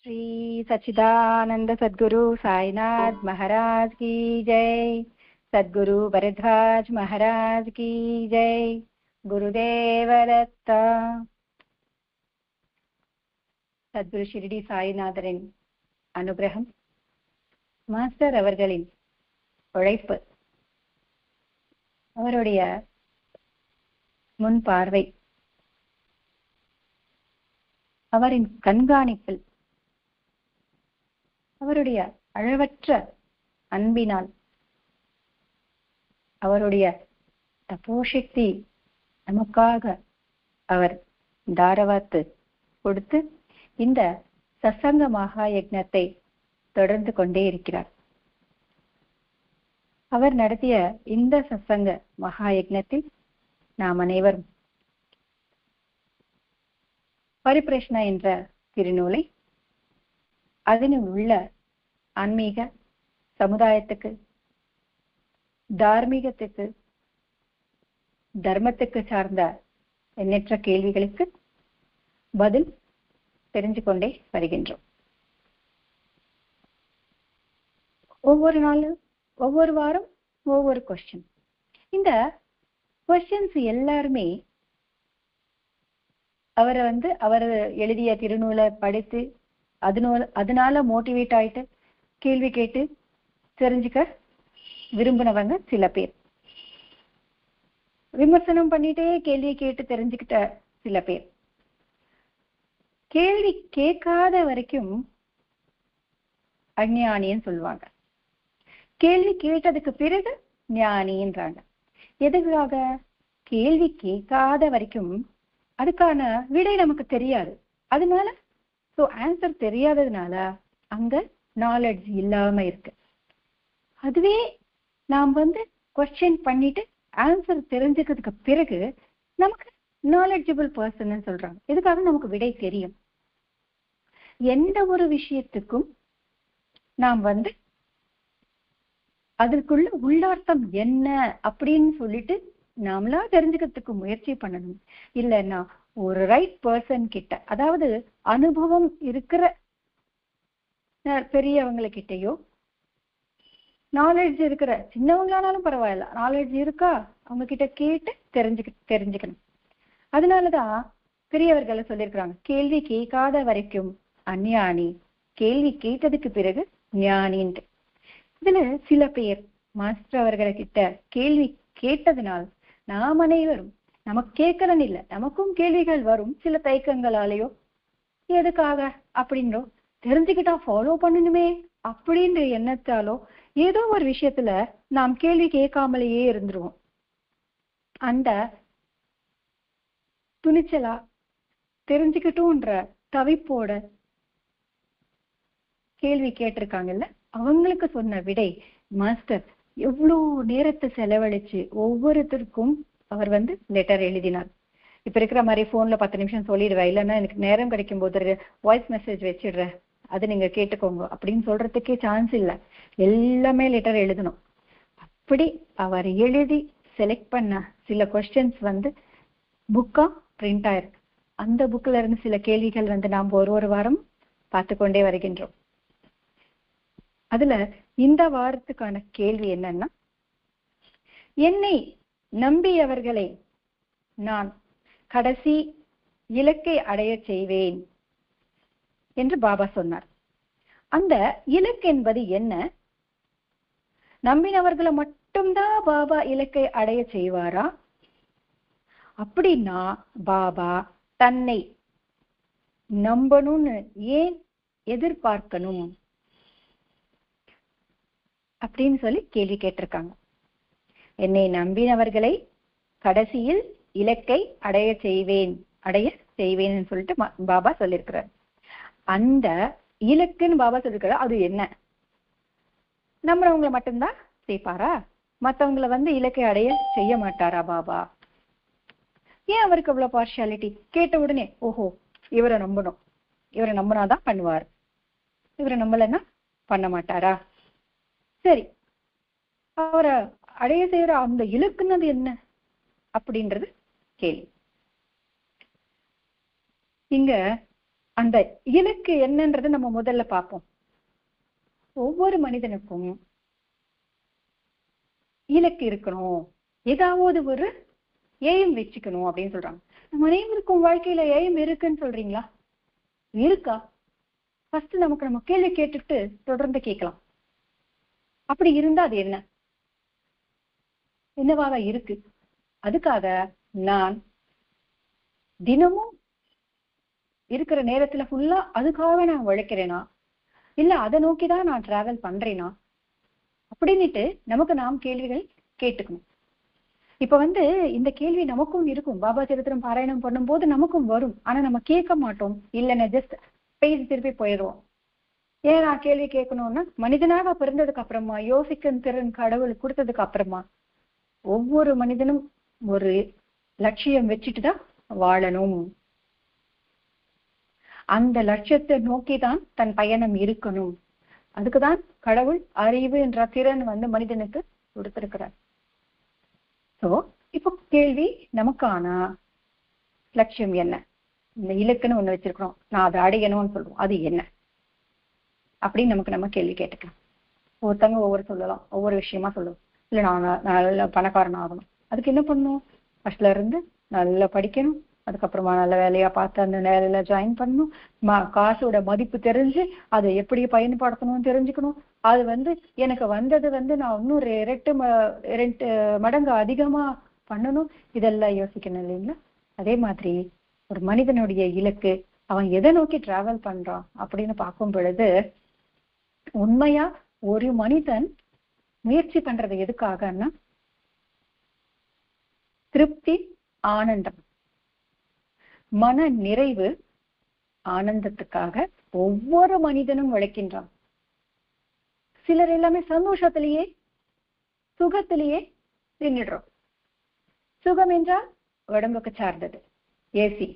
श्री सच्चिदानंद सद्गुरु साईनाथ महाराज की जय। सद्गुरु भरद्वाज महाराज की जय। गुरुदेव दत्ता। சத்குரு ஷிரடி சாய்நாதரின் அனுகிரகம், மாஸ்டர் அவர்களின் உழைப்பு, அவருடைய முன் பார்வை, அவரின் கண்காணிப்பில், அவருடைய அளவற்ற அன்பினால், அவருடைய தபோசக்தி நமக்காக அவர் தாரவாத்து கொடுத்து இந்த சத்சங்க மகா யக்ஞத்தை தொடர்ந்து கொண்டே இருக்கிறார். அவர் நடத்திய இந்த சத்சங்க மகா யக்ஞத்தில் நாம் அனைவரும் பரிப்ரஷ்னா என்ற திருநூலை, அதனில் உள்ள ஆன்மீக சமுதாயத்துக்கு, தார்மீகத்துக்கு, தர்மத்துக்கு சார்ந்த எண்ணற்ற கேள்விகளுக்கு பதில் தெரிஞ்சு கொண்டே வருகின்றோம். ஒவ்வொரு நாளும், ஒவ்வொரு வாரம் ஒவ்வொரு கொஸ்டின். இந்த கொஸ்டின்ஸ் எல்லாருமே அவர் எழுதிய திருநூலை படித்து அதனால மோட்டிவேட் ஆயிட்டு கேள்வி கேட்டு தெரிஞ்சுக்க விரும்பினவங்க சில பேர், விமர்சனம் பண்ணிட்டே கேள்வி கேட்டு தெரிஞ்சுக்கிட்ட சில பேர், கேள்வி கேட்காத வரைக்கும் அஞ்ஞானின்னு சொல்லுவாங்க, கேள்வி கேட்டதுக்கு பிறகு ஞானின்றாங்க. எதுக்காக? கேள்வி கேட்காத வரைக்கும் அதுக்கான விடை நமக்கு தெரியாது. அதனால ஆன்சர் தெரியாததுனால அங்க நாலெட்ஜ் இல்லாம இருக்கு. அதுவே நாம் கொஸ்டின் பண்ணிட்டு ஆன்சர் தெரிஞ்சுக்கிறதுக்கு பிறகு நமக்கு நாலெட்ஜபிள் பர்சன் சொல்றாங்க. இதுக்காக நமக்கு விடை தெரியும். எந்த ஒரு விஷயத்துக்கும் நாம் அதற்குள்ள உள்ளார்த்தம் என்ன அப்படின்னு சொல்லிட்டு நாமளா தெரிஞ்சுக்கிறதுக்கு முயற்சி பண்ணணும். இல்லைன்னா ஒரு ரைட் பர்சன் கிட்ட, அதாவது அனுபவம் இருக்கிற பெரியவங்ககிட்டயோ, நாலேஜ் இருக்கிற சின்னவங்களானாலும் பரவாயில்ல, நாலேஜ் இருக்கா அவங்க கிட்ட கேட்டு தெரிஞ்சுக்கணும். அதனாலதான் பெரியவர்களை சொல்லியிருக்கிறாங்க, கேள்வி கேட்காத வரைக்கும் அஞ்ஞானி, கேள்வி கேட்டதுக்கு பிறகு ஞானின்ட்டு. இதுல சில பேர் மாஸ்டர் அவர்களை கிட்ட கேள்வி கேட்டதுனால் நாம் அனைவரும், நமக்கு கேட்கலன்னு இல்லை, நமக்கும் கேள்விகள் வரும், சில தயக்கங்களாலேயோ எதுக்காக அப்படின்றோ, தெரிஞ்சுக்கிட்டா ஃபாலோ பண்ணணுமே அப்படின்ற எண்ணத்தாலோ ஏதோ ஒரு விஷயத்துல நாம் கேள்வி கேட்காமலேயே இருந்துருவோம். அந்த துணிச்சலா தெரிஞ்சுக்கிட்டோன்ற தவிப்போட கேள்வி கேட்டிருக்காங்கல்ல, அவங்களுக்கு சொன்ன விடை மாஸ்டர் எவ்வளோ நேரத்தை செலவழிச்சு ஒவ்வொருத்தருக்கும் அவர் லெட்டர் எழுதினார். இப்ப இருக்கிற மாதிரி போன்ல 10 நிமிஷம் சொல்லிடுவேன், இல்லைன்னா எனக்கு நேரம் கிடைக்கும் போது வாய்ஸ் மெசேஜ் வச்சிடுறேன், அது நீங்க கேட்டுக்கோங்க அப்படின்னு சொல்றதுக்கே சான்ஸ் இல்லை. எல்லாமே லெட்டர் எழுதணும். அப்படி அவர் எழுதி செலக்ட் பண்ண சில கொஸ்டின்ஸ் புக்கா பிரிண்ட் ஆயிருக்கு. அந்த புக்ல இருந்து சில கேள்விகள் நாம் ஒரு வாரம் பார்த்து கொண்டே வருகின்றோம். அதுல இந்த வாரத்துக்கான கேள்வி என்னன்னா, என்னை நம்பியவர்களை நான் கடைசி இலக்கை அடைய செய்வேன் என்று பாபா சொன்னார். அந்த இலக்கு என்பது என்ன? நம்பினவர்களை மட்டும்தான் பாபா இலக்கை அடைய செய்வாரா? அப்படின்னா பாபா தன்னை நம்பணும்னு ஏன் எதிர்பார்க்கணும் அப்படின்னு சொல்லி கேள்வி கேட்டிருக்காங்க. என்னை நம்பினவர்களை கடைசியில் இலக்கை அடைய செய்வேன்னு சொல்லிட்டு பாபா சொல்லியிருக்கிறார். அந்த இலக்குன்னு பாபா சொல்லியிருக்கிறார், அது என்ன? நம்புறவங்களை மட்டும்தான் சேர்ப்பாரா? மற்றவங்களை இலக்கை அடைய செய்ய மாட்டாரா பாபா? ஏன் அவருக்கு அவ்வளவு பார்ஷியாலிட்டி? கேட்ட உடனே ஓஹோ இவரை நம்பணும், இவரை நம்பினாதான் பண்ணுவார், இவரை நம்பலன்னா பண்ண மாட்டாரா? சரி, அவரை அடைய செய்யற அந்த இலக்குன்னு என்ன அப்படின்றது கேள்வி. இங்க அந்த இலக்கு என்னன்றதை நம்ம முதல்ல பார்ப்போம். ஒவ்வொரு மனிதனுக்கும் இலக்கு இருக்கணும், ஏதாவது ஒரு எய்ம் வச்சுக்கணும் அப்படின்னு சொல்றாங்க. நம்ம அனைவருக்கும் வாழ்க்கையில எய்ம் இருக்குன்னு சொல்றீங்களா? இருக்கா? ஃபர்ஸ்ட் நமக்கு நம்ம கேள்வி கேட்டுட்டு தொடர்ந்து கேட்கலாம். அப்படி இருந்தா அது என்னவாக இருக்கு? அதுக்காக நான் தினமும் இருக்கிற நேரத்துல ஃபுல்லா அதுக்காக நான் உழைக்கிறேனா, இல்ல அதை நோக்கிதான் நான் டிராவல் பண்றேனா அப்படின்னுட்டு நமக்கு நாம் கேள்விகள் கேட்டுக்கணும். இப்ப இந்த கேள்வி நமக்கும் இருக்கும். பாபா சரித்திரம் பாராயணம் பண்ணும்போது நமக்கும் வரும். ஆனா நம்ம கேட்க மாட்டோம். இல்லைன்னா ஜஸ்ட் பேசி திருப்பி போயிடுவோம். ஏன் நான் கேள்வி கேட்கணும்னா, மனிதனாக பிறந்ததுக்கு அப்புறமா, யோசிக்கும் திறன் கடவுள் கொடுத்ததுக்கு அப்புறமா ஒவ்வொரு மனிதனும் ஒரு லட்சியம் வச்சுட்டுதான் வாழணும். அந்த லட்சியத்தை நோக்கிதான் தன் பயணம் இருக்கணும். அதுக்குதான் கடவுள் அறிவு என்ற திறன் மனிதனுக்கு கொடுத்திருக்கிறார். சோ இப்போ கேள்வி, நமக்கான லட்சியம் என்ன? இந்த இலக்குன்னு ஒண்ணு வச்சிருக்கிறோம், நான் அதை அடையணும்னு சொல்லுவோம், அது என்ன அப்படின்னு நம்ம கேள்வி கேட்டுக்கலாம். ஒருத்தவங்க ஒவ்வொரு சொல்லலாம், ஒவ்வொரு விஷயமா சொல்லுவோம். இல்ல நான் நல்ல பணக்காரன் ஆகணும், அதுக்கு என்ன பண்ணணும்? ஃபர்ஸ்ட்ல இருந்து நல்லா படிக்கணும், அதுக்கப்புறமா நல்ல வேலையா பார்த்து அந்த வேலையில ஜாயின் பண்ணணும், காசோட மதிப்பு தெரிஞ்சு அதை எப்படி பயன்படுத்தணும்னு தெரிஞ்சுக்கணும். அது எனக்கு வந்தது நான் இன்னும் ரெண்டு மடங்கு அதிகமா பண்ணணும், இதெல்லாம் யோசிக்கணும் இல்லைங்களா? அதே மாதிரி ஒரு மனிதனுடைய இலக்கு, அவன் எதை நோக்கி டிராவல் பண்றான் அப்படின்னு பார்க்கும் பொழுது, உண்மையா ஒரு மனிதன் முயற்சி பண்றது எதுக்காகன்னா திருப்தி, ஆனந்தம், மன நிறைவு, ஆனந்தத்துக்காக ஒவ்வொரு மனிதனும் உழைக்கின்றான். சிலர் எல்லாமே சந்தோஷத்திலேயே சுகத்திலேயே நின்றுடுறோம். சுகம் என்றால் உடம்புக்கு சார்ந்தது. ஏசி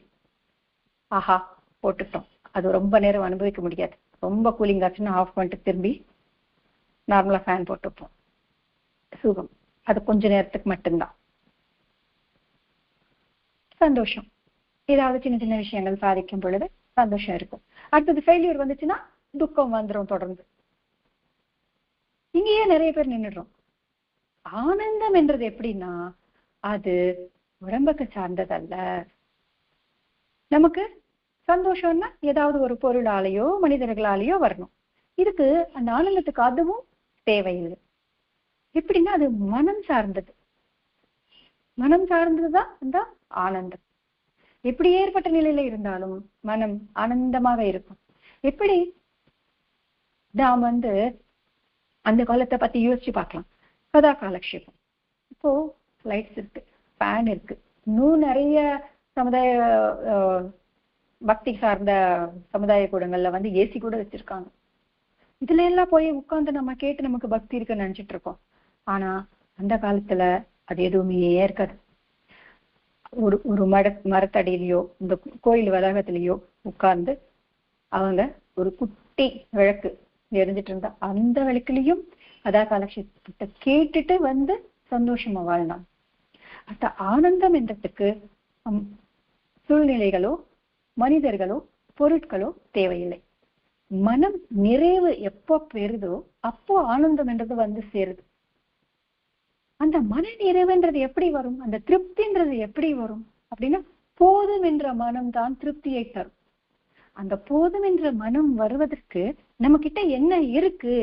ஆஹா போட்டுட்டோம், அது ரொம்ப நேரம் அனுபவிக்க முடியாது. ரொம்ப கூலிங் ஆச்சுன்னா ஆஃப் பண்ணிட்டு திரும்பி நார்மலா ஃபேன் போட்டுப்போம். சுகம் அது கொஞ்ச நேரத்துக்கு மட்டும்தான். சந்தோஷம், ஏதாவது சின்ன சின்ன விஷயங்கள் சாதிக்கும் பொழுது சந்தோஷம் இருக்கும். அடுத்தது ஃபெயிலியர் வந்துச்சுன்னா துக்கம் வந்துடும் தொடர்ந்து. இங்கேயே நிறைய பேர் நின்றுடுறோம். ஆனந்தம் என்றது எப்படின்னா, அது உடம்புக்கு சார்ந்ததல்ல. நமக்கு சந்தோஷம்னா ஏதாவது ஒரு பொருளாலேயோ மனிதர்களாலேயோ வரணும். இதுக்கு அந்த ஆனந்தத்துக்கு அதுவும் தேவையில்லை. எப்படின்னா அது மனம் சார்ந்தது. மனம் சார்ந்ததுதான் அந்த ஆனந்தம். எப்படி ஏற்பட்ட நிலையில இருந்தாலும் மனம் ஆனந்தமாக இருக்கும். எப்படி நாம் அந்த காலத்தை பத்தி யோசிச்சு பார்க்கலாம். கதா காலக்ஷேபம். இப்போ லைட்ஸ் இருக்கு, ஃபேன் இருக்கு, இன்னும் நிறைய சமுதாய பக்தி சார்ந்த சமுதாய கூடங்கள்ல ஏசி கூட வச்சிருக்காங்க. இதுல எல்லாம் போய் உட்கார்ந்து நம்ம கேட்டு நமக்கு பக்தி இருக்குன்னு நினைச்சிட்டு இருக்கோம். ஆனா அந்த காலத்துல அது எதுவுமே இருக்காது. ஒரு மரத்தடியிலையோ இந்த கோயில் வளாகத்திலேயோ உட்கார்ந்து அவங்க ஒரு குட்டி விளக்கு எரிஞ்சிட்டு இருந்தா அந்த விளக்குலயும் கதா காலக்ஷேபத்தை கேட்டுட்டு சந்தோஷமா வாழ்ந்தாங்க. அந்த ஆனந்தம் என்றதுக்கு சூழ்நிலைகளோ மனிதர்களோ பொருட்களோ தேவையில்லை. மனம் நிறைவு எப்போ பெறுதோ அப்போ ஆனந்தம் என்றது சேருது. அந்த மன நிறைவுன்றது எப்படி வரும்? அந்த திருப்தின்றது எப்படி வரும் அப்படின்னா, போதும் என்ற மனம் தான் திருப்தியை தரும். அந்த போதும் என்ற மனம் வருவதற்கு நம்ம கிட்ட என்ன இருக்கு,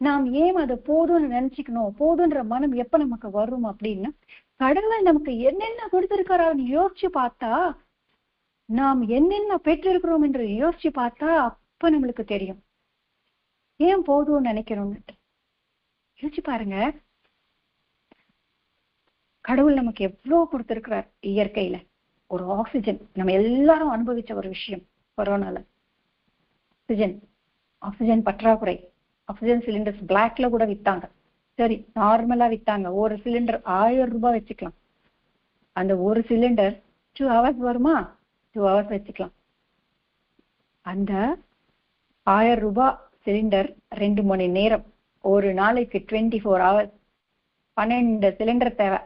நாம் ஏன் அதை போதும்னு நினைச்சுக்கணும், போதுன்ற மனம் எப்ப நமக்கு வரும் அப்படின்னா, கடவுள் நமக்கு என்னென்ன கொடுத்திருக்கிறான்னு யோசிச்சு பார்த்தா, நாம் என்னென்ன பெற்றிருக்கிறோம் என்று யோசிச்சு பார்த்தா அப்ப நம்மளுக்கு தெரியும் ஏன் போதும்னு நினைக்கிறோம்னு. யோசிச்சு பாருங்க, கடவுள் நமக்கு எவ்வளவு கொடுத்திருக்கிறார். இயற்கையில ஒரு ஆக்சிஜன் நம்ம எல்லாரும் அனுபவிச்ச ஒரு விஷயம். கொரோனால ஆக்சிஜன் பற்றாக்குறை. ஆக்சிஜன் சிலிண்டர்ஸ் பிளாக்ல கூட வித்தாங்க. சரி, நார்மலா வித்தாங்க. ஒரு சிலிண்டர் 1000 ரூபாய் வச்சுக்கலாம். அந்த ஒரு சிலிண்டர் 2 hours வருமா? 2 hours வச்சுக்கலாம். அந்த 1000 ரூபாய் சிலிண்டர் 2 மணி நேரம், ஒரு நாளைக்கு 24 hours, 12 சிலிண்டர் தேவை.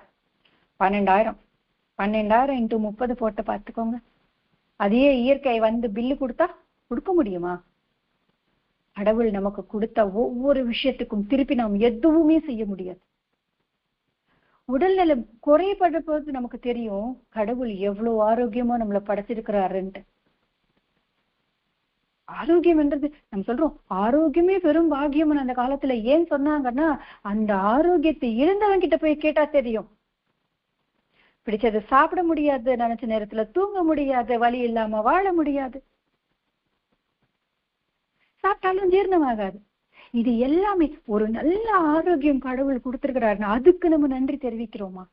12,000 12,000 × 30 போட்டு பார்த்துக்கோங்க. அதே இயற்கை வந்து பில்லு கொடுத்தா கொடுக்க முடியுமா? கடவுள் நமக்கு கொடுத்த ஒவ்வொரு விஷயத்துக்கும் திருப்பி நாம் எதுவுமே செய்ய முடியாது. உடல்நலம் குறைபட போது நமக்கு தெரியும் கடவுள் எவ்வளவு ஆரோக்கியமா நம்மளை படைச்சிருக்கிறாருன்ட்டு. ஆரோக்கியம் என்றது நம்ம சொல்றோம் ஆரோக்கியமே பெரும் பாக்கியம் அந்த காலத்துல ஏன் சொன்னாங்கன்னா, அந்த ஆரோக்கியத்தை இழந்தவன் கிட்ட போய் கேட்டா தெரியும். பிடிச்சது சாப்பிட முடியாது, நினைச்ச நேரத்துல தூங்க முடியாது, வலி இல்லாம வாழ முடியாது, சாப்பிட்டாலும் ஜீரணமாகாது. இது எல்லாமே ஒரு நல்ல ஆரோக்கியம் கடவுள் கொடுத்திருக்கிறாருன்னா அதுக்கு நம்ம நன்றி தெரிவிக்கிறோமா?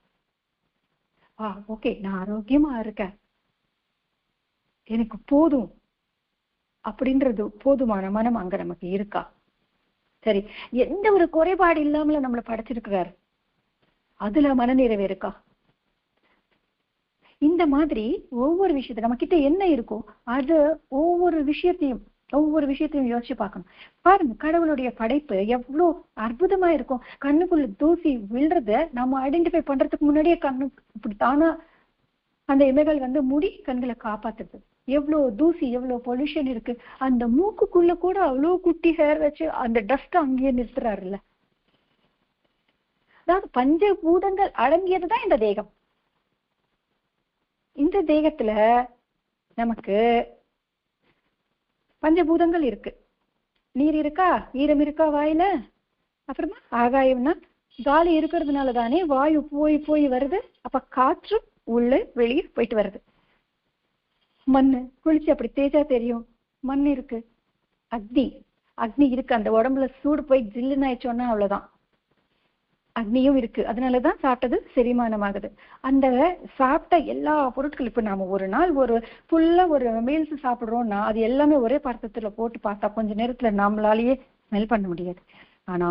ஓகே, நான் ஆரோக்கியமா இருக்கேன், எனக்கு போதும் அப்படின்றது போதுமான மனம் அங்க நமக்கு இருக்கா? சரி, எந்த ஒரு குறைபாடு இல்லாமல நம்மளை படைச்சிருக்கிறாரு, அதுல மனநிறைவு இருக்கா? இந்த மாதிரி ஒவ்வொரு விஷயத்த நம்ம கிட்ட என்ன இருக்கோ அது ஒவ்வொரு விஷயத்தையும் யோசிச்சு பார்க்கணும். பாருங்க, கடவுளுடைய படைப்பு எவ்வளவு அற்புதமா இருக்கும். கண்ணுக்குள்ள தூசி விழுறத நம்ம ஐடென்டிஃபை பண்றதுக்கு முன்னாடியே கண்ணு இப்படி தானா அந்த இமைகள் வந்து மூடி கண்களை காப்பாத்துறது. எவ்வளவு தூசி, எவ்வளவு பொல்யூஷன் இருக்கு. அந்த மூக்குக்குள்ள கூட அவ்வளவு குட்டி ஹேர் வச்சு அந்த டஸ்ட் அங்கேயே நிறுத்துறாருல்ல. அதாவது பஞ்சபூதங்கள் அடங்கியதுதான் இந்த தேகம். இந்த தேகத்துல நமக்கு பஞ்சபூதங்கள் இருக்கு. நீர் இருக்கா, ஈரம் இருக்கா வாயில, அப்புறமா ஆகாயம்னா காலி இருக்கிறதுனால தானே வாயு போய் போய் வருது. அப்ப காற்று உள்ள வெளியே போயிட்டு வருது. மண்ணு குளிச்சு அப்படி தேஜா தெரியும், மண் இருக்கு. அக்னி இருக்கு, அந்த உடம்புல சூடு போய் ஜில்லுன்னு ஆயிடுச்சோன்னா அவ்வளவுதான். அக்னியும் இருக்கு, அதனாலதான் சாப்பிட்டது செரிமானமாகுது. அந்த சாப்பிட்ட எல்லா பொருட்களும் இப்ப நாம ஒரு நாள் ஒரு ஃபுல்லா ஒரு மீல்ஸ் சாப்பிடுறோம்னா அது எல்லாமே ஒரே பாத்திரத்துல போட்டு பார்த்தா கொஞ்ச நேரத்துல நம்மளாலேயே ஸ்மெல் பண்ண முடியாது. ஆனா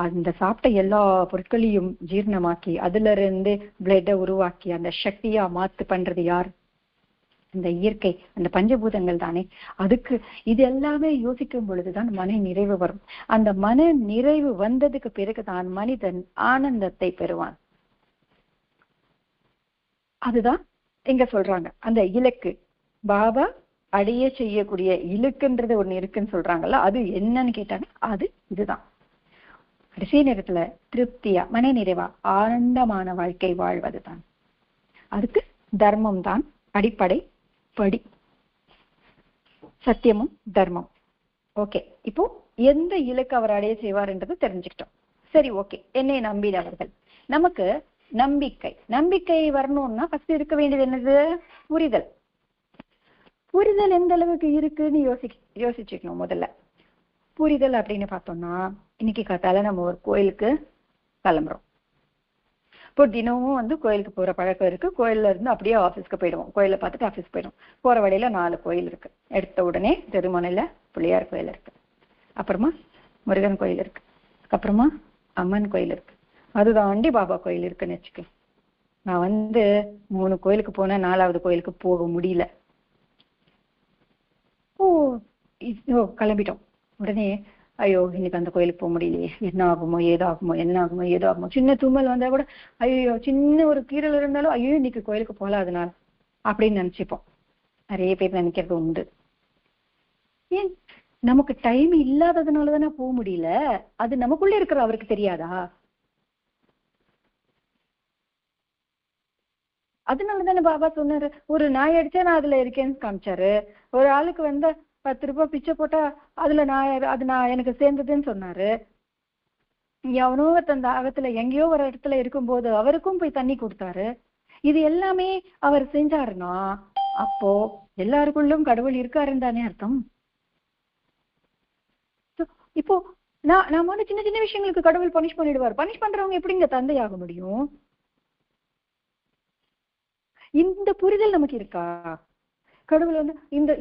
அந்த சாப்பிட்ட எல்லா பொருட்களையும் ஜீரணமாக்கி அதுல இருந்து பிளட்டை உருவாக்கி அந்த சக்தியா மாத்து பண்றது யார்? அந்த இயற்கை, அந்த பஞ்சபூதங்கள் தானே. அதுக்கு இது எல்லாமே யோசிக்கும் பொழுதுதான் மன நிறைவு வரும். அந்த மன நிறைவு வந்ததுக்கு பிறகுதான் மனிதன் ஆனந்தத்தை பெறுவான். அதுதான் எங்க சொல்றாங்க அந்த இலக்கு. பாபா அடைய செய்யக்கூடிய இலக்குன்றது ஒண்ணு இருக்குன்னு சொல்றாங்கல்ல, அது என்னன்னு கேட்டாங்க, அது இதுதான். கடைசி நேரத்துல திருப்தியா மன நிறைவா ஆனந்தமான வாழ்க்கை வாழ்வதுதான். அதுக்கு தர்மம் தான் அடிப்படை படி, சத்தியமும் தர்மம். ஓகே, இப்போ எந்த இலக்கு அவர் அடைய செய்வார்ன்றது தெரிஞ்சுக்கிட்டோம். சரி, ஓகே, என்னை நம்பினவர்கள். நமக்கு நம்பிக்கை வரணும்னா ஃபர்ஸ்ட் இருக்க வேண்டியது என்னது? புரிதல். புரிதல் எந்த அளவுக்கு இருக்குன்னு யோசிச்சுக்கணும். முதல்ல புரிதல் அப்படின்னு பார்த்தோம்னா, இன்னைக்கு காத்தால நம்ம ஒரு கோயிலுக்கு கிளம்புறோம். இப்போ தினமும் வந்து கோயிலுக்கு போற பழக்கம் இருக்கு. கோயில்ல இருந்து அப்படியே ஆஃபீஸ்க்கு போயிடுவோம். கோயிலை பார்த்துட்டு ஆஃபீஸ் போயிடுவோம். போற வழியில 4 கோயில் இருக்கு. எடுத்த உடனே திருமணையில பிள்ளையார் கோயில் இருக்கு, அப்புறமா முருகன் கோயில் இருக்கு, அப்புறமா அம்மன் கோயில் இருக்கு, அது தாண்டி பாபா கோயில் இருக்குன்னு வச்சுக்க. நான் வந்து 3 கோயிலுக்கு போனேன், 4வது கோயிலுக்கு போக முடியல. கிளம்பிட்டோம். உடனே ஐயோ இன்னைக்கு அந்த கோயிலுக்கு போக முடியலையே, என்ன ஆகுமோ ஏதாகுமோ. சின்ன தும்மல் வந்தா கூட ஐயோ, சின்ன ஒரு கீரல் இருந்தாலும் ஐயோ இன்னைக்கு கோயிலுக்கு போகல அதனால அப்படின்னு நினைச்சுப்போம். நிறைய பேர் நினைக்கிறது உண்டு. ஏன் நமக்கு டைம் இல்லாததுனாலதானே போக முடியல. அது நமக்குள்ள இருக்கிற அவருக்கு தெரியாதா? அதனாலதானே பாபா சொன்னாரு, ஒரு நாய் அடிச்சா நான் அதுல இருக்கேன்னு காமிச்சாரு. ஒரு ஆளுக்கு வந்து 10 ரூபாய் பிச்சை போட்டா அதுல நான் எனக்கு சேர்ந்ததுன்னு சொன்னாரு. எவனோ தந்த ஆகத்துல எங்கேயோ ஒரு இடத்துல இருக்கும்போது அவருக்கும் போய் தண்ணி கொடுத்தாரு. இது எல்லாமே அவர் செஞ்சாருன்னா அப்போ எல்லாருக்குள்ளும் கடவுள் இருக்காருன்னு தானே அர்த்தம். இப்போ நாம வந்து சின்ன சின்ன விஷயங்களுக்கு கடவுள் பனிஷ் பண்ணிடுவார். பனிஷ் பண்றவங்க எப்படிங்க தந்தையாக முடியும்? இந்த புரிதல் நமக்கு இருக்கா? கடவுள் வந்து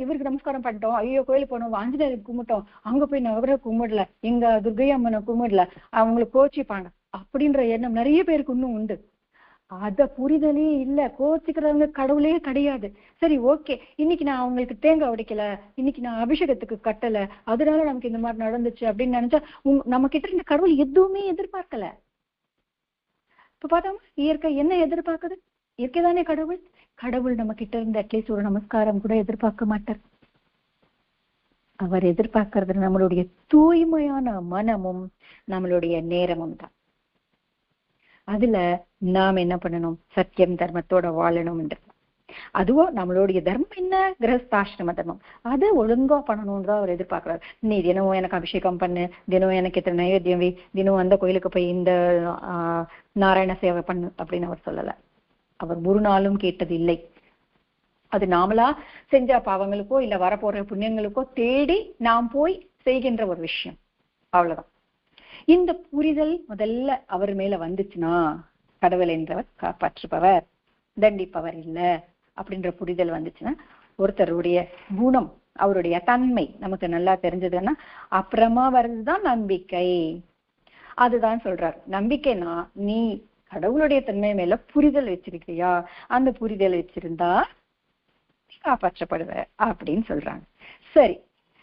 இவருக்கு நமஸ்காரம் பண்ணிட்டோம், ஐயோ கோயிலுக்கு போனோம், ஆஞ்சநேயருக்கு கும்பிட்டோம், அங்க போய் நவரை கும்பிடல, எங்க துர்கை அம்மனை கும்பிடல, அவங்களுக்கு கோச்சிப்பாங்க அப்படின்ற எண்ணம் நிறைய பேருக்கு இன்னும் உண்டு. அத புரிதலே இல்ல. கோச்சிக்கிறவங்க கடவுளே கிடையாது. சரி, ஓகே, இன்னைக்கு நான் அவங்களுக்கு தேங்காய் உடைக்கல, இன்னைக்கு நான் அபிஷேகத்துக்கு கட்டல, அதனால நமக்கு இந்த மாதிரி நடந்துச்சு அப்படின்னு நினைச்சா நம்ம கிட்ட இருந்த கடவுள் எதுவுமே எதிர்பார்க்கல. இப்ப பார்த்தோம், இயற்கை என்ன எதிர்பார்க்குது? இயற்கைதானே கடவுள். கடவுள் நம்ம கிட்ட இருந்து அட்லீஸ்ட் ஒரு நமஸ்காரம் கூட எதிர்பார்க்க மாட்டார். அவர் எதிர்பார்க்கறது நம்மளுடைய தூய்மையான மனமும் நம்மளுடைய நேரமும் தான். அதுல நாம் என்ன பண்ணணும்? சத்தியம் தர்மத்தோட வாழணும்ன்றது. அதுவும் நம்மளுடைய தர்மம் என்ன? கிரகஸ்தாசிரம தர்மம். அதை ஒழுங்கா பண்ணணும்னு தான் அவர் எதிர்பார்க்கிறார். நீ தினம் எனக்கு அபிஷேகம் பண்ணு, தினம் எனக்கு இத்தனை நைவேத்தியம் வை, தினம் அந்த கோயிலுக்கு போய் இந்த நாராயண சேவை பண்ணு அப்படின்னு அவர் சொல்லல. அவர் ஒரு நாளும் கேட்டது இல்லை. அது நாமளா செஞ்ச பாவங்களுக்கோ இல்ல வரப்போற புண்ணியங்களுக்கோ தேடி நாம் போய் செய்கின்ற ஒரு விஷயம், அவ்வளவுதான். இந்த புரிதல் முதல்ல அவர் மேல வந்துச்சுன்னா, கடவுள் என்றவர் காப்பாற்றுபவர், தண்டிப்பவர் இல்ல அப்படின்ற புரிதல் வந்துச்சுன்னா, ஒருத்தருடைய குணம், அவருடைய தன்மை நமக்கு நல்லா தெரிஞ்சதுன்னா, அப்புறமா வர்றதுதான் நம்பிக்கை. அதுதான் சொல்றார். நம்பிக்கைனா நீ கடவுளுடைய தன்மை மேல புரிதல் வச்சிருக்கியா, அந்த புரிதல் வச்சிருந்தா காப்பாற்றப்படுவ அப்படின்னு சொல்றாங்க. சரி,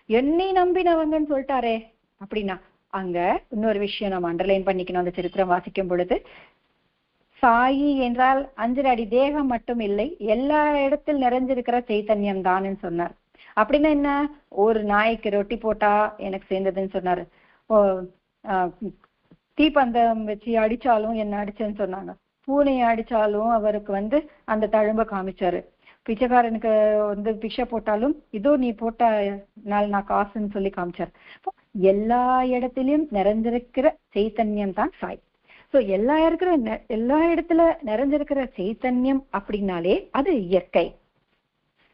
என்னை நம்பினவங்கன்னு சொல்லிட்டாரே அப்படின்னா, அங்க இன்னொரு விஷயம் நம்ம அண்டர்லைன் பண்ணிக்கணும். அந்த சரித்திரம் வாசிக்கும் பொழுது, சாயி என்றால் 5 அடி தேகம் மட்டும் இல்லை, எல்லா இடத்தில் நிறைஞ்சிருக்கிற சைத்தன்யம் தான்னு சொன்னார். அப்படின்னா என்ன? ஒரு நாய்க்கு ரொட்டி போட்டா எனக்கு சேர்ந்ததுன்னு சொன்னாரு. தீப்பந்தம் வச்சு அடிச்சாலும் என்ன அடிச்சேன்னு சொன்னாங்க. பூனையை அடிச்சாலும் அவருக்கு அந்த தழும்ப காமிச்சாரு. பிச்சைக்காரனுக்கு பிக்ஷை போட்டாலும் இதோ நீ போட்ட நாள் நான் காசுன்னு சொல்லி காமிச்சாரு. எல்லா இடத்திலும் நிறைஞ்சிருக்கிற சைத்தன்யம் தான் சாய். சோ எல்லா இடத்துல நிறைஞ்சிருக்கிற சைத்தன்யம் அப்படின்னாலே அது இயற்கை.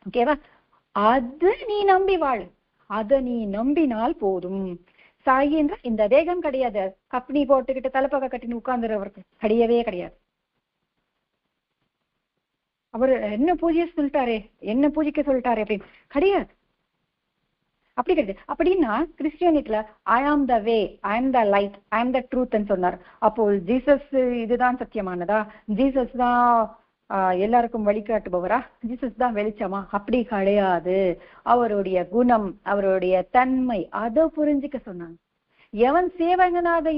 ஓகேவா? அது நீ நம்பி வாழு, அத நீ நம்பினால் போதும். சாயி என்ற இந்த தேகம் கிடையாது, கப்னி போட்டுக்கிட்டு தலைப்பக கட்டின்னு உட்கார்ந்துறவருக்கு கிடையவே கிடையாது. அவர் என்ன பூஜையை சொல்லிட்டாரே, என்ன பூஜைக்க சொல்லிட்டாரு அப்படின்னு கிடையாது. அப்படி கிடையாது. அப்படின்னா கிறிஸ்டியானிட்டில ஐ ஆம் த வே, ஐ ஆம் த லைட், ஐ ஆம் த ட்ரூத்ன்னு சொன்னார். அப்போ ஜீசஸ் இதுதான் சத்தியமானதா? ஜீசஸ் தான் எல்லாருக்கும் வழிகாட்டுபவரா? ஜீசஸ் தான் வெளிச்சமா? அப்படி கிடையாது. அவருடைய குணம், அவருடைய தன்மை, அதை புரிஞ்சுக்க சொன்னாங்க. எவன் சேவகனாக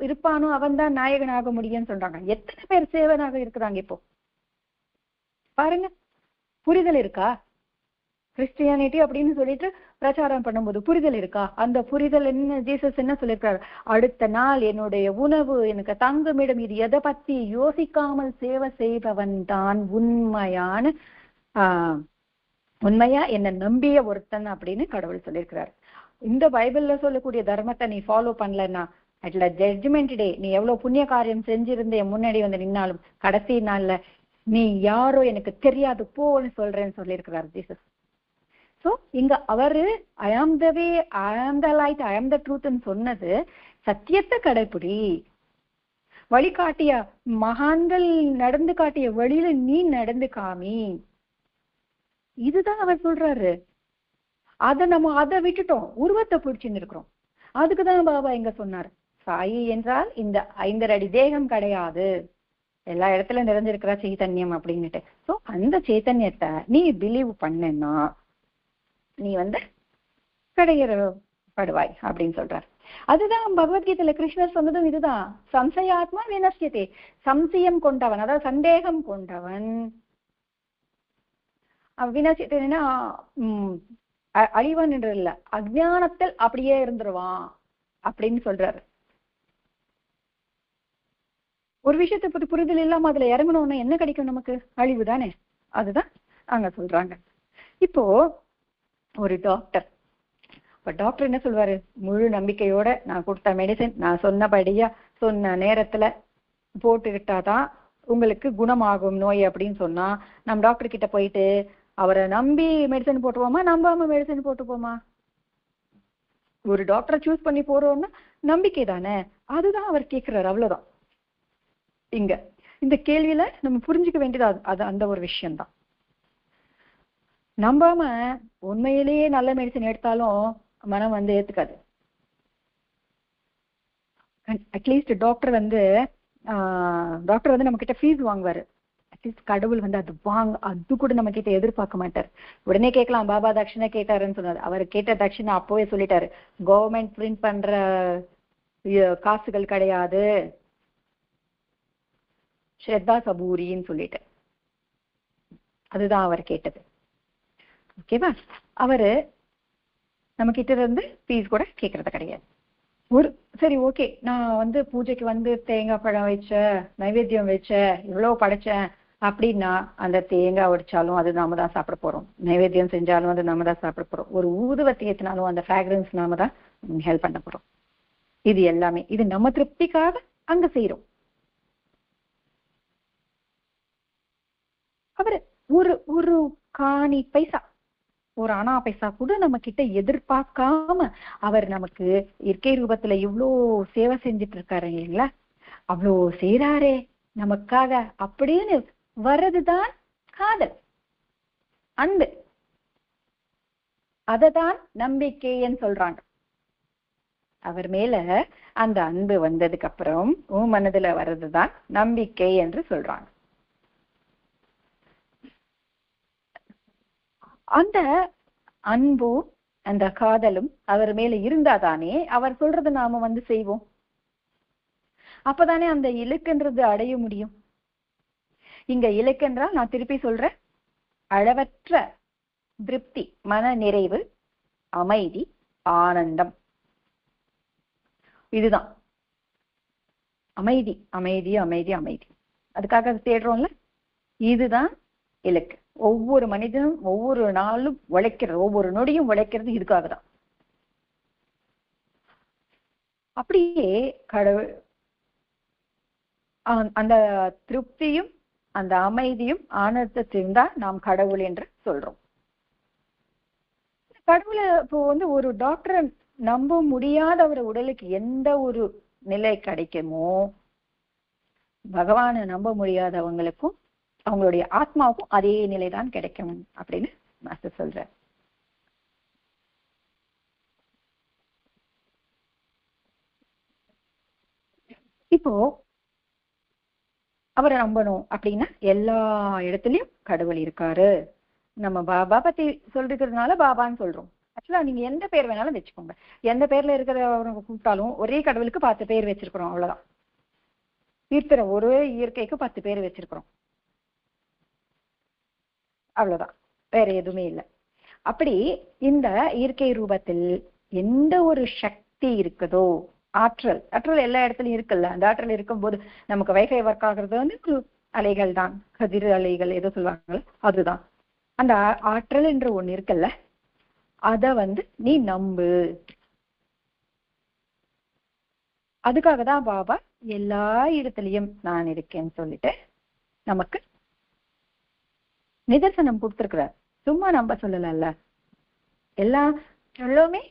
இருப்பானோ அவன் தான் நாயகனாக முடியும்னு சொல்றாங்க. எத்தனை பேர் சேவனாக இருக்கிறாங்க இப்போ பாருங்க. புரிதல் இருக்கா? கிறிஸ்டியானிட்டி அப்படின்னு சொல்லிட்டு பிரச்சாரம் பண்ணும்போது புரிதல் இருக்கா? அந்த புரிதல் என்ன? ஜீசஸ் என்ன சொல்லியிருக்காரு? அடுத்த நாள் என்னுடைய உணவு, எனக்கு தங்குமிடம், இது எதை பத்தி யோசிக்காமல் சேவை செய்பவன் தான் உண்மையா என்ன நம்பிய ஒருத்தன் அப்படின்னு கடவுள் சொல்லியிருக்கிறார். இந்த பைபிள்ல சொல்லக்கூடிய தர்மத்தை நீ ஃபாலோ பண்ணலன்னா, அட்ல ஜட்ஜ்மெண்ட் டே நீ எவ்வளவு புண்ணிய காரியம் செஞ்சிருந்தே முன்னாடி நின்னாலும் கடைசி நாள்ல நீ யாரோ எனக்கு தெரியாது போன்னு சொல்றேன்னு சொல்லியிருக்கிறார் ஜீசஸ். சோ இங்க அவரு ஐ ஆம் த வே, ஐ ஆம் த லைட், ஐ ஆம் த ட்ரூத்ன்னு சொன்னது சத்தியத்தை கடைப்பிடி, வழிகாட்டிய மகான்கள் நடந்து காட்டிய வழியில நீ நடந்து காமி, இதுதான் அவர் சொல்றாரு. அதை விட்டுட்டோம், உருவத்தை பிடிச்சுன்னு இருக்கிறோம். அதுக்குதான் பாபா இங்க சொன்னார், சாயி என்றால் இந்த 5 அடி தேகம் கிடையாது, எல்லா இடத்துல நிறைஞ்சிருக்கிற சைத்தன்யம் அப்படின்னுட்டு. சோ அந்த சைத்தன்யத்தை நீ பிலீவ் பண்ணா நீ கடையப்படுவாய் அப்படின்னு சொல்றார். அதுதான் பகவத்கீதையில கிருஷ்ணர் சொன்னதும் இதுதான். சம்சயாத்மா வினஷ்யதே, சம்சயம் கொண்டவன், அதாவது சந்தேகம் கொண்டவன் வினஷ்யத்தேன்னா அழிவன் என்று இல்ல, அஜ்ஞானத்தில் அப்படியே இருந்துருவான் அப்படின்னு சொல்றாரு. ஒரு விஷயத்தை பத்தி புரிதல் இல்லாம அதுல இறங்கணும்னா என்ன கிடைக்கும்? நமக்கு அழிவு தானே. அதுதான் அங்க சொல்றாங்க. இப்போ ஒரு டாக்டர், இப்ப டாக்டர் என்ன சொல்வாரு? முழு நம்பிக்கையோட நான் கொடுத்த மெடிசன் நான் சொன்னபடியா சொன்ன நேரத்துல போட்டுக்கிட்டாதான் உங்களுக்கு குணமாகும் நோய் அப்படின்னு சொன்னா, நம்ம டாக்டர் கிட்ட போயிட்டு அவரை நம்பி மெடிசன் போட்டுவோமா, நம்பாம மெடிசன் போட்டுப்போமா? ஒரு டாக்டரை சூஸ் பண்ணி போறோம்னா நம்பிக்கை தானே. அதுதான் அவர் கேட்கிறாரு, அவ்வளவுதான். இங்க இந்த கேள்வியில நம்ம புரிஞ்சுக்க வேண்டியது அது அந்த ஒரு விஷயம்தான். நம்பாம உண்மையிலேயே நல்ல மெடிசன் எடுத்தாலும் மனம் ஏத்துக்காது. அட்லீஸ்ட் டாக்டர் நம்ம கிட்ட ஃபீஸ் வாங்குவாரு. அட்லீஸ்ட் கடவுள் அது கூட நம்ம கிட்ட எதிர்பார்க்க மாட்டார். உடனே கேட்கலாம், பாபா தட்சிணை கேட்டாருன்னு சொன்னாரு. அவர் கேட்ட தட்சிணை அப்பவே சொல்லிட்டாரு, கவர்மெண்ட் பிரிண்ட் பண்ற காசுகள் கிடையாது, ஸ்ரத்தா சபூரின்னு சொல்லிட்டு. அதுதான் அவர் கேட்டது. ஓகேவா? அவரு நம்ம கிட்ட இருந்து ஃபீஸ் கூட கேட்கறது கிடையாது. ஒரு சரி ஓகே, நான் பூஜைக்கு தேங்காய் பழம் வச்ச, நைவேத்தியம் வச்ச, இவ்வளவு படைச்சேன் அப்படின்னா அந்த தேங்காய் உடைச்சாலும் அது நாம தான் சாப்பிட போறோம், நைவேத்தியம் செஞ்சாலும் அது நாம தான் சாப்பிட போறோம், ஒரு ஊதுவத்தி ஏத்தினாலும் அந்த ஃப்ராக்ரன்ஸ் நாம தான் ஹெல்ப் பண்ண போறோம். இது எல்லாமே இது நம்ம திருப்திக்காக அங்க செய்யறோம். அவரு ஒரு ஒரு காணி பைசா, ஒரு அணா பைசா கூட நம்ம கிட்ட எதிர்பார்க்காம அவர் நமக்கு இயற்கை ரூபத்துல இவ்வளோ சேவை செஞ்சுட்டு இருக்காரு இல்லைங்களா? அவ்வளோ செய்றாரே நமக்காக அப்படின்னு வர்றதுதான் காதல், அன்பு. அததான் நம்பிக்கைன்னு சொல்றாங்க. அவர் மேல அந்த அன்பு வந்ததுக்கு அப்புறம் உன் மனதுல வர்றதுதான் நம்பிக்கை என்று சொல்றாங்க. அந்த அன்பும் அந்த காதலும் அவர் மேல இருந்தாதானே அவர் சொல்றது நாம செய்வோம். அப்பதானே அந்த இலக்குன்றது அடைய முடியும். இங்க இலக்கென்றால் நான் திருப்பி சொல்றேன், அளவற்ற திருப்தி, மன நிறைவு, அமைதி, ஆனந்தம். இதுதான் அமைதி, அமைதி, அமைதி, அமைதி. அதுக்காக தேடுறோம்ல, இதுதான் இலக்கு. ஒவ்வொரு மனிதனும் ஒவ்வொரு நாளும் உழைக்கிறது, ஒவ்வொரு நொடியும் உழைக்கிறது இதுக்காக தான். அப்படியே கடவுள் அந்த திருப்தியும் அந்த அமைதியும் ஆனந்தத்தையும் தான் நாம் கடவுள் என்று சொல்றோம். கடவுளை இப்போ ஒரு டாக்டரை நம்ப முடியாத ஒரு உடலுக்கு எந்த ஒரு நிலை கிடைக்குமோ, பகவானை நம்ப முடியாதவங்களுக்கும் அவங்களுடைய ஆத்மாவுக்கும் அதே நிலைதான் கிடைக்கும் அப்படின்னு மாஸ்டர் சொல்ற. இப்போ அவரை நம்பணும் அப்படின்னா எல்லா இடத்துலயும் கடவுள் இருக்காரு. நம்ம பாபா பத்தி சொல்லிருக்கிறதுனால பாபான்னு சொல்றோம். ஆக்சுவலா நீங்க எந்த பேர் வேணாலும் வச்சுக்கோங்க, எந்த பேர்ல இருக்கிறவங்க கூப்பிட்டாலும் ஒரே கடவுளுக்கு 10 பேர் வச்சிருக்கிறோம், அவ்வளவுதான். இருக்கிற ஒரே இயற்கைக்கு 10 பேர் வச்சிருக்கிறோம், அவ்வளவுதான், வேற எதுவுமே இல்லை. அப்படி இந்த இயற்கை ரூபத்தில் எந்த ஒரு சக்தி இருக்குதோ, ஆற்றல் ஆற்றல் எல்லா இடத்துலயும் இருக்குல்ல, அந்த ஆற்றல் இருக்கும்போது நமக்கு வைஃபை ஒர்க் ஆகுறது ஒரு அலைகள் தான், கதிர் அலைகள் ஏதோ சொல்லுவாங்கல்ல, அதுதான். அந்த ஆற்றல் என்று ஒண்ணு இருக்குல்ல, அத நீ நம்பு. அதுக்காக தான் பாபா எல்லா இடத்துலயும் நான் இருக்கேன்னு சொல்லிட்டு நமக்கு நிதர்சனம் கொடுத்திருக்கிறார். சும்மா நம்ப சொல்லல, எல்லாமே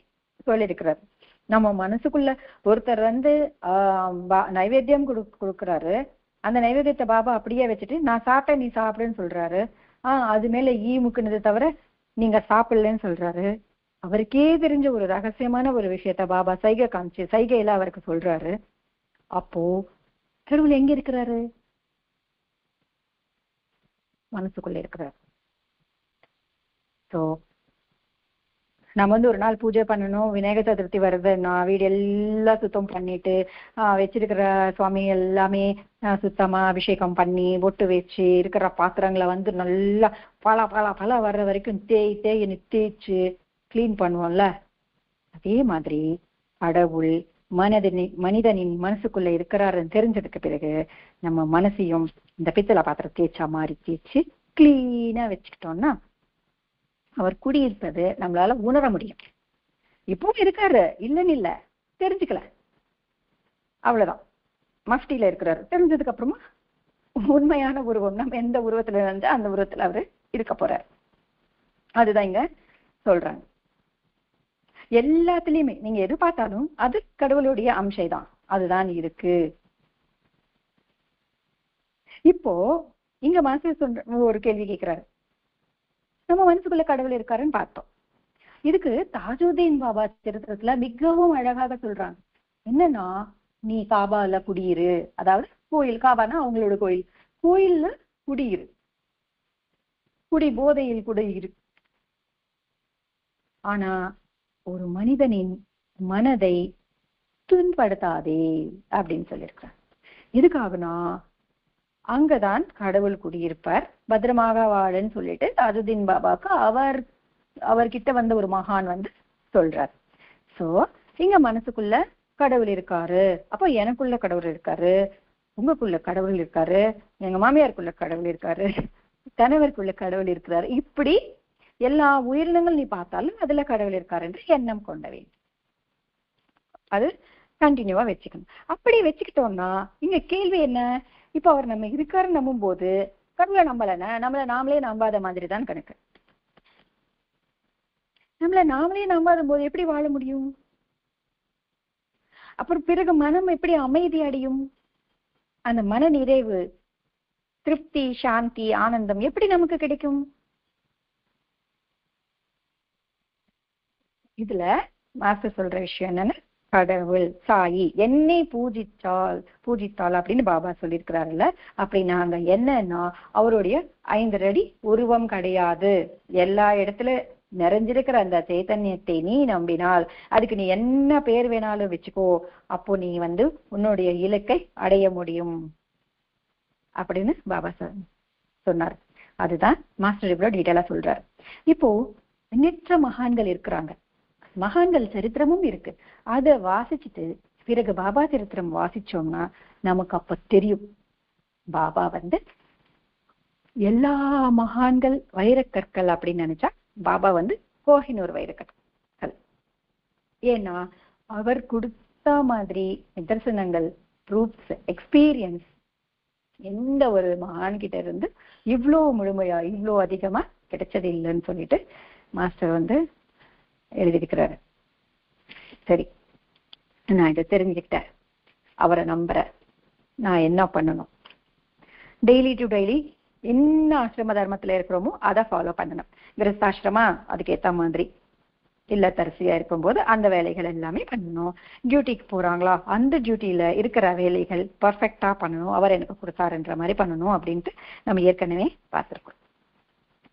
சொல்லியிருக்கிறார். நம்ம மனசுக்குள்ள ஒருத்தர் நைவேத்தியம் கொடுக்குறாரு, அந்த நைவேத்தியத்தை பாபா அப்படியே வச்சுட்டு நான் சாப்பிட்டேன் நீ சாப்பிடுன்னு சொல்றாரு. அது மேல முக்குனது தவிர நீங்க சாப்பிடலன்னு சொல்றாரு. அவருக்கே தெரிஞ்ச ஒரு ரகசியமான ஒரு விஷயத்த பாபா சைகை காமிச்சு சைகையில அவருக்கு சொல்றாரு. அப்போ கடவுள் எங்க இருக்கிறாரு? மனசுக்குள்ள இருக்கிறார். ஸோ நம்ம ஒரு நாள் பூஜை பண்ணணும், விநாயகர் சதுர்த்தி வருது, நான் வீடு எல்லாம் சுத்தம் பண்ணிட்டு வச்சிருக்கிற சுவாமி எல்லாமே சுத்தமா அபிஷேகம் பண்ணி பொட்டு வச்சு இருக்கிற பாத்திரங்களை நல்லா பல வர்ற வரைக்கும் தேய்ச்சு கிளீன் பண்ணுவோம்ல, அதே மாதிரி கடவுள் மனிதனின் மனசுக்குள்ள இருக்கிறாருன்னு தெரிஞ்சதுக்கு பிறகு நம்ம மனசையும் இந்த பித்தளை பாத்திரம் தேய்ச்சா மாதிரி தேய்ச்சு கிளீனா வச்சுக்கிட்டோம்னா அவர் குடியிருப்பது நம்மளால உணர முடியும். இப்பவும் இருக்காரு, இல்லைன்னு இல்ல, தெரிஞ்சுக்கல, அவ்வளவுதான். மஃப்டியில இருக்கிறாரு, தெரிஞ்சதுக்கு அப்புறமா உண்மையான உருவம் நம்ம எந்த உருவத்துல இருந்தா அந்த உருவத்துல அவரு இருக்க போறாரு. அதுதான் இங்க சொல்றாங்க. எல்லாத்துலயுமே நீங்க எது பார்த்தாலும் அது கடவுளுடைய அம்சைதான், அதுதான் இருக்கு. இப்போ இங்க மாஸ்டர் சொல்ற ஒரு கேள்வி கேட்கிறாரு, நம்ம மனசுக்குள்ள கடவுள் இருக்காருன்னு பார்த்தோம். இதுக்கு தாஜுதீன் பாபா சரித்திரத்துல மிகவும் அழகாக சொல்றாங்க. என்னன்னா, நீ காபால குடியிரு, அதாவது கோயில், காபானா அவங்களோட கோயில், கோயில்ல குடியிரு, போதையில் குடியிரு. ஆனா ஒரு மனிதனின் மனதை துன்படுத்தாதே அப்படின்னு சொல்லியிருக்கிறார். எதுக்காகனா அங்கதான் கடவுள் குடியிருப்பார், பத்திரமாக வாழன்னு சொல்லிட்டு தாஜுதீன் பாபாக்கு அவர்கிட்ட வந்த ஒரு மகான் சொல்றார். சோ இங்க மனசுக்குள்ள கடவுள் இருக்காரு, அப்போ எனக்குள்ள கடவுள் இருக்காரு, உங்களுக்குள்ள கடவுள் இருக்காரு, எங்க மாமியாருக்குள்ள கடவுள் இருக்காரு, கணவருக்குள்ள கடவுள் இருக்கிறாரு, இப்படி எல்லா உயிரினங்கள் நீ பார்த்தாலும் அதுல கடவுள் இருக்காரு என்று எண்ணம் கொண்டவே அது கண்டினியூவா வச்சுக்கணும். அப்படி வச்சுக்கிட்டோம்னா இங்க கேள்வி என்ன, இப்ப அவர் நம்ம இருக்காருன்னு நம்பும் போது கடவுளை நம்பலன்னா நம்மள நாமளே நம்பாத மாதிரி தான் கணக்கு. நம்மள நாமளே நம்பாத போது எப்படி வாழ முடியும்? அப்புறம் பிறகு மனம் எப்படி அமைதி அடையும்? அந்த மன நிறைவு, திருப்தி, சாந்தி, ஆனந்தம் எப்படி நமக்கு கிடைக்கும்? இதுல மாஸ்டர் சொல்ற விஷயம் என்னன்னா, கடவுள் சாயி என்னை பூஜித்தாள் அப்படின்னு பாபா சொல்லியிருக்கிறாருல்ல. அப்படி நாங்க என்னன்னா அவருடைய 5 அடி உருவம் கிடையாது, எல்லா இடத்துல நிறைஞ்சிருக்கிற அந்த சைத்தன்யத்தை நீ நம்பினால் அதுக்கு நீ என்ன பேர் வேணாலும் வச்சுக்கோ, அப்போ நீ உன்னுடைய இலக்கை அடைய முடியும் அப்படின்னு பாபா சொன்னார். அதுதான் மாஸ்டர் இவ்வளவு டீட்டெயிலா சொல்றாரு. இப்போ எண்ணற்ற மகான்கள் இருக்கிறாங்க, மகான்கள் சரித்திரமும் இருக்கு. அதை வாசிச்சுட்டு பிறகு பாபா சரித்திரம் வாசிச்சோம்னா நமக்கு அப்ப தெரியும் பாபா எல்லா மகான்கள் வைரக்கற்கள் அப்படின்னு நினைச்சா பாபா கோஹினூர் வைரக்கற்கள். ஏன்னா அவர் கொடுத்த மாதிரி நிதர்சனங்கள், ப்ரூஃப்ஸ், எக்ஸ்பீரியன்ஸ் எந்த ஒரு மகான் கிட்ட இருந்து இவ்வளோ முழுமையா இவ்வளோ அதிகமா கிடைச்சது இல்லைன்னு சொல்லிட்டு மாஸ்டர் எழுதியிருக்கிறாரு. சரி, நான் இதை தெரிஞ்சுக்கிட்டேன், அவரை நம்புறேன், நான் என்ன பண்ணணும்? டெய்லி டு டெய்லி என்ன ஆசிரம தர்மத்துல இருக்கிறோமோ அதை ஃபாலோ பண்ணணும். கிரஸ்தாசிரமா அதுக்கு ஏத்த மாதிரி, இல்லத்தரசியா இருக்கும்போது அந்த வேலைகள் எல்லாமே பண்ணணும். டியூட்டிக்கு போறாங்களா அந்த டியூட்டியில இருக்கிற வேலைகள் பர்ஃபெக்டா பண்ணணும், அவர் எனக்கு கொடுத்தாருன்ற மாதிரி பண்ணணும் அப்படின்ட்டு நம்ம ஏற்கனவே பார்த்துருக்கோம்.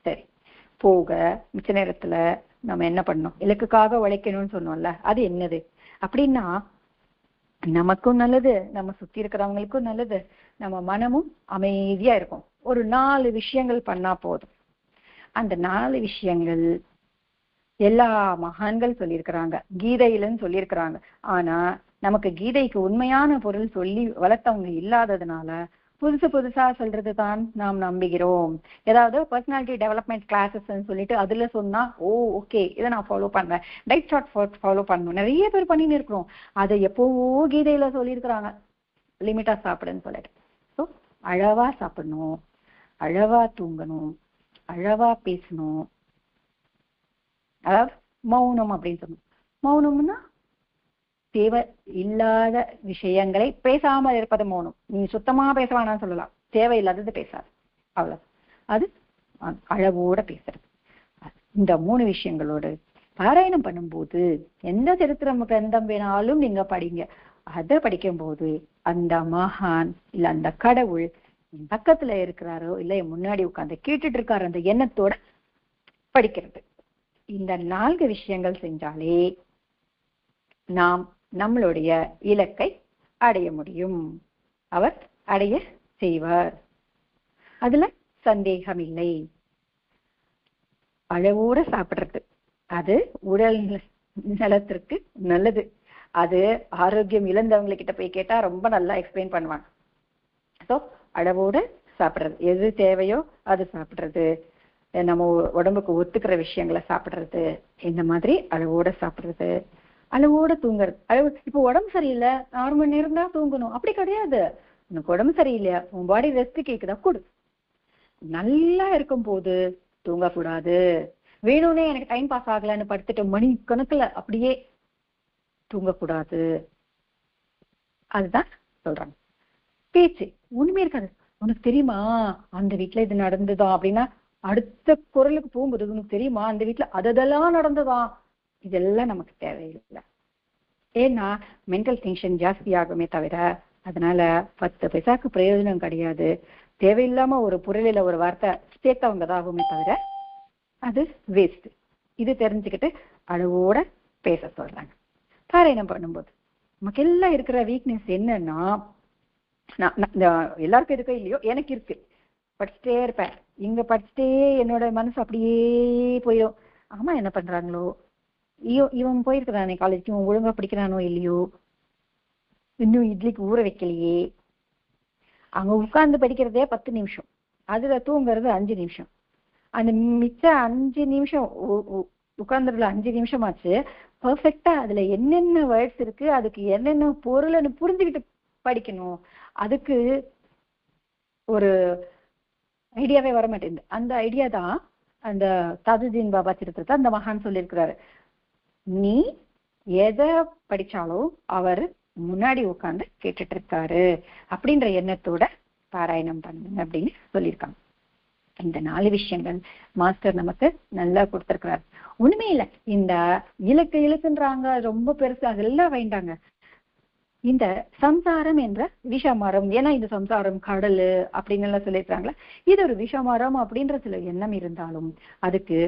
சரி, போக மிச்ச நேரத்துல நம்ம என்ன பண்ணணும்? இலக்குக்காக உழைக்கணும்னு சொன்னோம்ல, அது என்னது அப்படின்னா நமக்கும் நல்லது, நம்ம சுத்தி இருக்கிறவங்களுக்கும் நல்லது, நம்ம மனமும் அமைதியா இருக்கும். ஒரு 4 விஷயங்கள் பண்ணா போதும். அந்த 4 விஷயங்கள் எல்லா மகான்கள் சொல்லியிருக்கிறாங்க, கீதையிலன்னு சொல்லியிருக்கிறாங்க. ஆனா நமக்கு கீதைக்கு உண்மையான பொருள் சொல்லி வளர்த்தவங்க இல்லாததுனால புதுசா சொல்றது தான் நாம் நம்புகிறோம். ஏதாவது பர்சனாலிட்டி டெவலப்மெண்ட் கிளாஸஸ் சொல்லிட்டு அதுல சொன்னா ஓகே இதை நான் ஃபாலோ பண்றேன், டயட் சார்ட் ஃபாலோ பண்ணணும், நிறைய பேர் பண்ணின்னு இருக்கிறோம். அதை எப்போவோ கீதையில சொல்லியிருக்கிறாங்க, லிமிட்டா சாப்பிடுன்னு சொல்லிட்டு. ஸோ அளவா சாப்பிடணும், அளவா தூங்கணும், அளவா பேசணும், அதாவது மௌனம் அப்படின்னு சொல்லணும். மௌனம்னா தேவை இல்லாத விஷயங்களை பேசாமல் இருப்பது மௌனம். நீ சுத்தமா பேச வேணாம்னு சொல்லலாம், தேவையில்லாதது பேசாது, அவ்வளவு. அது அளவோட பேசுறது. இந்த 3 விஷயங்களோடு பாராயணம் பண்ணும்போது எந்த சரித்திரம் கிரந்தம் வேணாலும் நீங்க படிங்க. அதை படிக்கும்போது அந்த மகான் இல்ல அந்த கடவுள் பக்கத்துல இருக்கிறாரோ இல்ல முன்னாடி உட்கார்ந்து கேட்டுட்டு இருக்காரு அந்த எண்ணத்தோட படிக்கிறது. இந்த 4 விஷயங்கள் செஞ்சாலே நாம் நம்மளுடைய இலக்கை அடைய முடியும், அவர் அடைய செய்வார், அதுல சந்தேகம் இல்லை. அளவோட சாப்பிடுறது அது உடல் நலத்திற்கு நல்லது. அது ஆரோக்கியம் இழந்தவங்க கிட்ட போய் கேட்டா ரொம்ப நல்லா எக்ஸ்பிளைன் பண்ணுவாங்க. ஸோ அளவோட சாப்பிடுறது, எது தேவையோ அது சாப்பிடுறது, நம்ம உடம்புக்கு ஒத்துக்கிற விஷயங்களை சாப்பிடுறது, இந்த மாதிரி அளவோட சாப்பிடுறது, அளவோட தூங்குறது. இப்போ உடம்பு சரியில்லை 6 மணி நேரம் தான் தூங்கணும் அப்படி கிடையாது. உனக்கு உடம்பு சரியில்லையா, உன் பாடி ரெஸ்ட் கேக்குதா கொடு. நல்லா இருக்கும் போது தூங்கக்கூடாது. வேணும்னே எனக்கு டைம் பாஸ் ஆகலன்னு படுத்துட்டு மணி கணக்குல அப்படியே தூங்கக்கூடாது. அதுதான் சொல்றாங்க. பேச்சு ஒண்ணுமே இருக்காது. உனக்கு தெரியுமா அந்த வீட்டுல இது நடந்துதான் அப்படின்னா அடுத்த குரலுக்கு போகும்போது உனக்கு தெரியுமா அந்த வீட்டுல அதெல்லாம் நடந்துதான், இதெல்லாம் நமக்கு தேவையில்லை. ஏன்னா மென்டல் டென்ஷன் ஜாஸ்தி ஆகுமே தவிர அதனால 10 பைசாக்கு பிரயோஜனம் கிடையாது. தேவையில்லாம ஒரு பொருளில ஒரு வார்த்தை சேர்த்தவங்க தான் ஆகுமே தவிர அது வேஸ்ட். இது தெரிஞ்சுக்கிட்டு அளவோட பேச சொல்றாங்க. பாராயணம் பண்ணும்போது நமக்கு எல்லாம் இருக்கிற வீக்னஸ் என்னன்னா எல்லாருக்கும் இருக்கோ இல்லையோ எனக்கு இருக்கு. படிச்சுட்டே இருப்பேன், இங்க படிச்சுட்டே என்னோட மனசு அப்படியே போயிடும். ஆமா என்ன பண்றாங்களோ, இவன் போயிருக்கிறானே காலேஜுக்கு, இவன் ஒழுங்கா படிக்கிறானோ இல்லையோ, இன்னும் இட்லிக்கு ஊற வைக்கலையே. அங்க உட்கார்ந்து படிக்கிறதே 10 நிமிஷம், அதுல தூங்குறது 5 நிமிஷம். அந்த மிச்ச 5 நிமிஷம் உட்கார்ந்துருல 5 நிமிஷமாச்சு பர்ஃபெக்டா அதுல என்னென்ன வேர்ட்ஸ் இருக்கு, அதுக்கு என்னென்ன பொருள்னு புரிஞ்சுக்கிட்டு படிக்கணும். அதுக்கு ஒரு ஐடியாவே வர மாட்டேங்குது. அந்த ஐடியா தான் அந்த தாஜுதீன் பாபா சரித்திரத்தை அந்த மகான் சொல்லியிருக்கிறாரு. நீ எதை படிச்சாலும் அவர் முன்னாடி உட்கார்ந்து கேட்டுட்டு இருக்காரு அப்படின்ற எண்ணத்தோட பாராயணம் பண்ணுங்க அப்படின்னு சொல்லியிருக்காங்க. இந்த 4 விஷயங்கள் மாஸ்டர் நமக்கு நல்லா கொடுத்திருக்கிறார். ஒண்ணுமே இல்லை, இந்த இலக்குன்றாங்க ரொம்ப பெருசு, அதெல்லாம் வேண்டாங்க. இந்த சம்சாரம் என்ற விஷமரம், ஏன்னா இந்த சம்சாரம் கடல் அப்படின்னு எல்லாம் சொல்லியிருக்காங்களா, இது ஒரு விஷமரம் அப்படின்ற சில எண்ணம் இருந்தாலும் அதுக்கு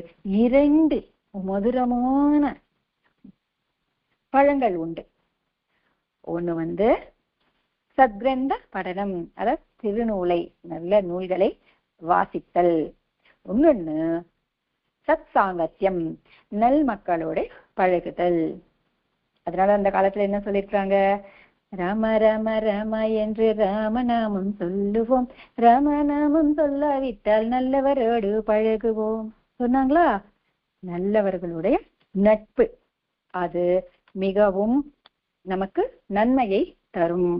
2 மதுரமான பழங்கள் உண்டு. ஒண்ணு சத்கிரந்த படனம், அதாவது திருநூலை, நல்ல நூல்களை வாசித்தல். இன்னொன்னு சத் சாங்கத்தியம், நல் மக்களோட பழகுதல். அதனால அந்த காலத்துல என்ன சொல்லியிருக்காங்க, ரம ரம ரம என்று ராமநாமம் சொல்லுவோம், ராமநாமம் சொல்லாவிட்டால் நல்லவரோடு பழகுவோம் சொன்னாங்களா. நல்லவர்களுடைய நட்பு அது மிகவும் நமக்கு நன்மையை தரும்.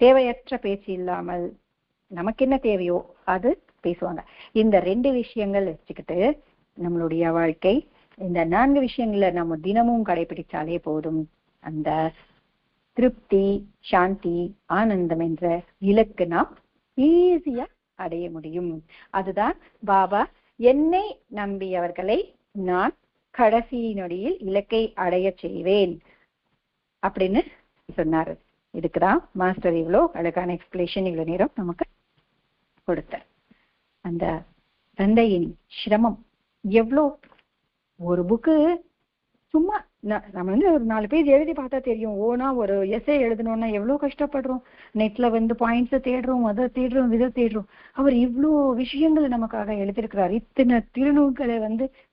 தேவையற்ற பேச்சு இல்லாமல் நமக்கு என்ன தேவையோ அது பேசுவாங்க. இந்த 2 விஷயங்கள் வச்சுக்கிட்டு நம்மளுடைய வாழ்க்கை, இந்த 4 விஷயங்களை நம்ம தினமும் கடைபிடிச்சாலே போதும். அந்த திருப்தி, சாந்தி, ஆனந்தம் என்ற இலக்கு நாம் ஈஸியா அடைய முடியும். அதுதான் பாபா என்னை நம்பியவர்களை நான் கடைசி நொடியில் இலக்கை அடைய செய்வேன் அப்படின்னு சொன்னாரு. இதுக்குதான் மாஸ்டர் இவ்வளோ அழகான எக்ஸ்பிளேஷன் இவ்வளவு நேரம் நமக்கு கொடுத்தார். அந்த தந்தையின் சிரமம் எவ்வளோ, ஒரு புக்கு சும்மா நம்ம ஒரு 4 பேஜ் எழுதி பார்த்தா தெரியும். ஓனா ஒரு எஸ்ஸே எழுதணும்னா எவ்வளவு கஷ்டப்படுறோம். நெட்ல பாயிண்ட்ஸை தேடுறோம், அதை தேடுறோம், இதை தேடுறோம். அவர் இவ்வளோ விஷயங்களை நமக்காக எழுதியிருக்கிறார். இத்தனை திருநூல்களை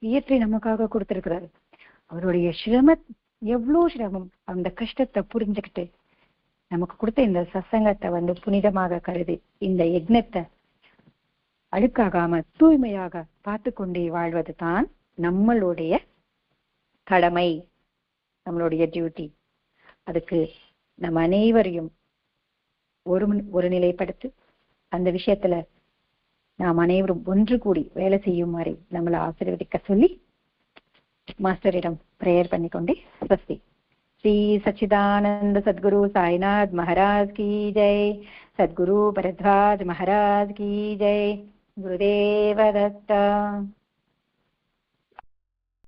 இயற்றி நமக்காக கொடுத்திருக்கிறாரு. அவருடைய எவ்வளோ சிரமம், அந்த கஷ்டத்தை புரிஞ்சுக்கிட்டு நமக்கு கொடுத்த இந்த சத்சங்கத்தை புனிதமாக கருதி இந்த யஜ்னத்தை அழுக்காகாம தூய்மையாக பார்த்து கொண்டே வாழ்வது தான் நம்மளுடைய கடமை, நம்மளுடைய டியூட்டி. அதுக்கு நம்ம அனைவரையும் ஒரு நிலைப்படுத்தி அந்த விஷயத்துல நாம் அனைவரும் ஒன்று கூடி வேலை செய்யுமாறு நம்மளை ஆசீர்வதிக்க சொல்லி மாஸ்டரிடம் பிரேயர் பண்ணிக்கொண்டே ஸ்வஸ்தி. श्री सच्चिदानंद सद्गुरु साईनाथ महाराज की जय, सद्गुरु भरद्वाज महाराज की जय, गुरुदेव दत्त।